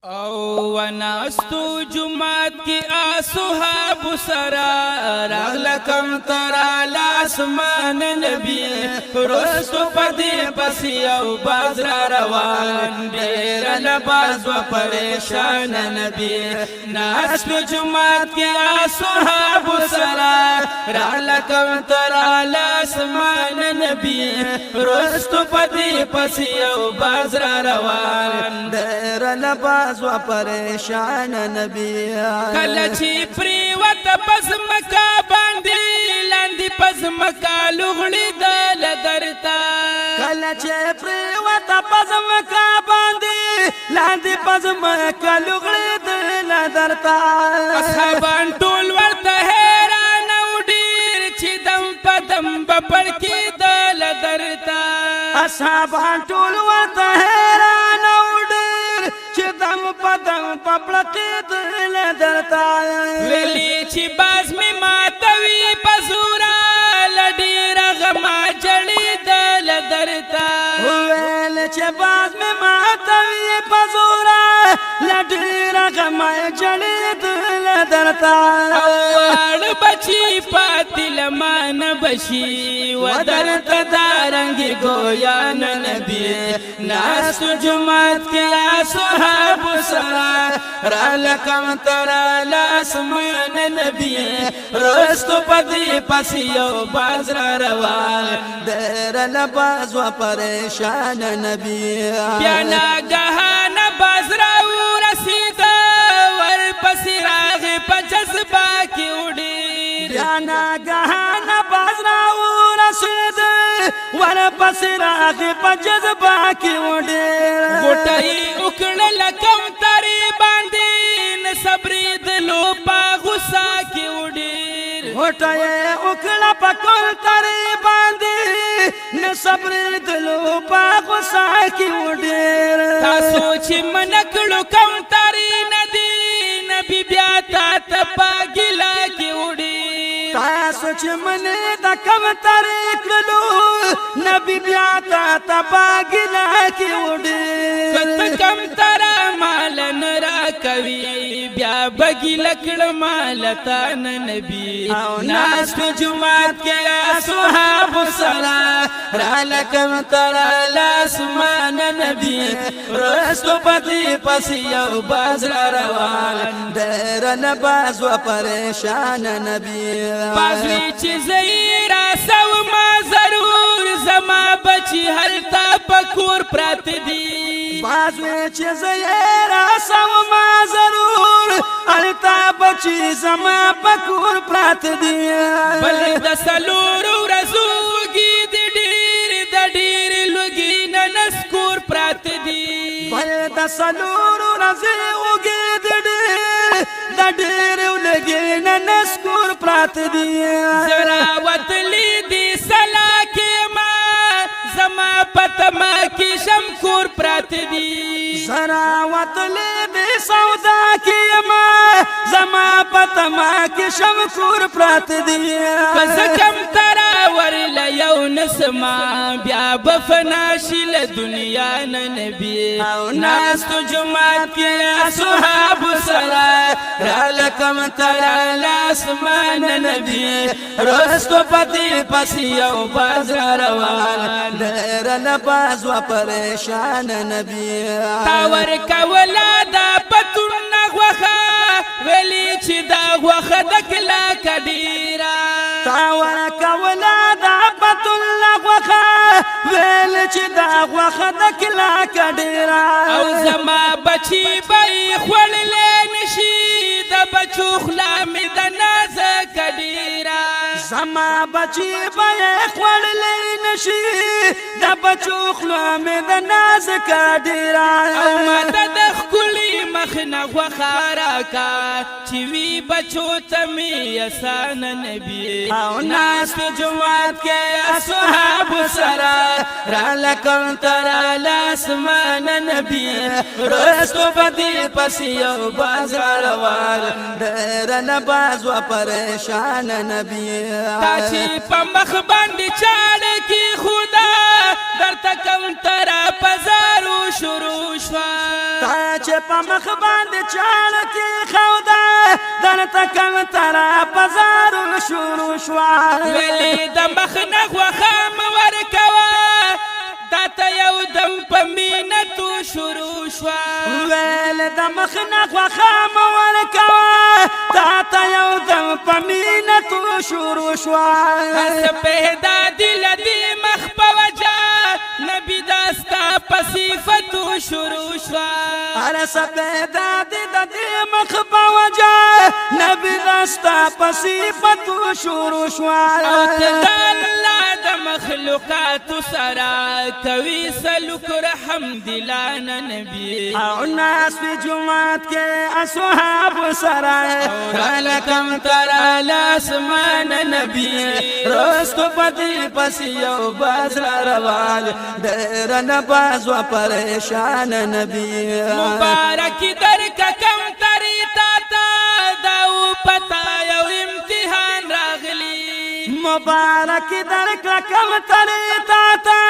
او وناستو جمعات کی اصحاب سرا راغلکم ترا لاسمان نبی رستو پدی پسی او باز را روان دیر لباز و پریشان نبی ناستو جمعات کی اصحاب سرا راغلکم ترا لاسمان نبی رستو پدی پسی او باز را روان دیر لباز و پریشان نبی کلچی پریوت پس مکا باندی لاندی پس مکا لغلی دل درتا کلچی پریوت پس مکا باندی لاندی پس مکا لغلی دل درتا اصحابان ټول ورته حیران او ډیر چې دم پدم بپړ کی دل درتا اصحابان ټول ورته حیران او ډیر چې دم پدم پپړکی دل درتا ویلی چې باز می ماتوي پزورا لډیر غما جړی دل درتا ویل چې باز می ماتوي پزورا لډیر غما جړی دل درتا اوړ بچی پاتل مان بشي ودرت دارنګ گویا نبی ناس جمعات کې اصحاب سرا را لکم ترا لاسمان نبی رستو پدی پسیو باز را روان دیر لباز و پریشان نبی بیا ناگهان باز را رسید ور پسی راغ پجذبا کی اڑی بیا ناگهان باز را رسید ور پسی راغ پجذبا کی اڑی غټي وکړه لکم تری باندې صبرې دلو پا غصا کی وډیر غټي وکړه پکول تری باندې نه صبر دلو پا غصا کی وډیر تاسو چې منکړو کم تری ندی نبی بیا تا تپا ګلا کی وډیر تاسو چې منې د کم تری کړلو نبی بیا تا تپا ګلا کی وډیر کته کم ترا مال نرا کوي بیا بګی لکړ مال تا نبی ناس په جمعات کې اصحاب سرا را لکم ترا لاسمان نبی رستو پتی پسی یو باز را روان دیر لباز و پریشان نبی بازوی چې زیرا سو ما ضرور زما بچی هلتا پکور پرات دی بازوی چې زیرا سو ما ضرور هلتا بچی زما پکور پرات دی بل د سلور ورزوږي د ډیر لوګي نسکور پرات دی بل د سلور ورزوږي د ډیر لوګي نسکور پرات دی زرا وتلی دی سلا کې ما زما پتما کې شمکور پرات دی زرا وتلی دی سودا کې ما زما پتما کې شمکور پرات دی کزکم ترا ورل یو نسما بیا بفناشل دنیا نبی ناس تو جمعات کې اصحاب سرا را لکم ترا لاسمان نبی رستو پتی پسی یو باز را روان دیر لباز و پریشان نبی تاور کولا دا پتون نغوخا ویلی چې دا غوخه د کلا کډیرا تاور کولا دا پتون نغوخا ویل چې دا غوخه د کلا کډیرا او زما بچی بای خړلې نشي د بچو خلا می د ناز کډیرا زما بچی بای خړلې نشي د بچو خلا می د ناز کډیرا او ماته د خولي مخ نه غوخارا کا چې وی بچو تمی آسان نبی او ناس په جمعات کې اصحاب سرا را لکم ترا لاسمان نبی رستو بدی پسی یو باز روان دیر لباز و پریشان نبی تا چې په مخ باندې چاړ کې خدا درته کوم ترا پزارو شروع شوا تا چې په مخ باندې چاړ کې خوده درته کوم ترا پزارو شروع شوا ویلې د مخ نه غوښه مه ورکوه دا ته یو دم په مینه تو شروع شوا ویل د مخ نه غوښه مه ورکوه تا ته یو دم په مینه تو شروع شوا هر پیدا دي له دې مخ په وجه نبي دا ستا په صفتو شروع شوا هر څه پیدا دي د دې مخ په وجه نبي دا ستا په صفتو شروع شوا او ته د الله د مخلوقاتو سره کوي سلوک رحم دلانه نبی او ناس په جمعات کې اصحاب سره رالکم ترا لاسمان نبی رستو پتی پس یو باز را روان ډېر نه باز و پریشان نبی مبارکی درکا کم طریقه تا داو پتا یو امتحان راغلی مبارک درکړه کم طریقه تا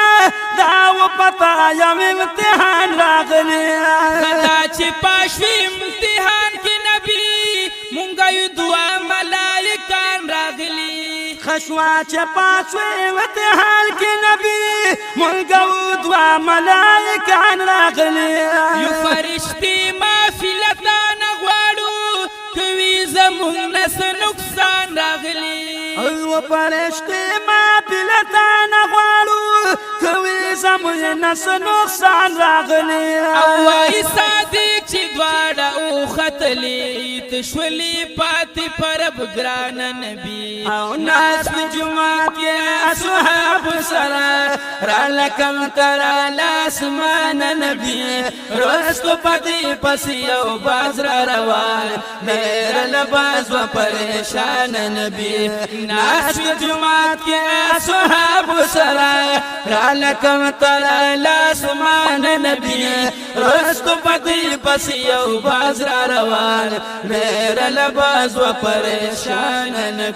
داو پتا یو امتحان راغلی خدا چې پاشوی امتحان کې نبی مونږ یو دعا ملائکان راغلی خشوا چې پاسوي امتحان کې نبی مونږ دوا ملائکان راغلی یو فرشتي مافلتان غواړو کوي زمونږ نس نقصان راغلی او پرشتي ما بلتان غواړو کوي زمونږ نس نقصان راغلی او وای صادق چې دواړه او ختلی تشولي پاتې پرب ګران نبی او ناس په جمعات کې اصحاب سره رالکم ترا لاسمان نبی رستو پتی پس یو باز را روان ډېر لباس و پریشان نبی ناس په جمعات کې اصحاب سره رالکم ترا لاسمان نبی رستو پتی پس یو باز را روان ډېر لباس و پریشان نبی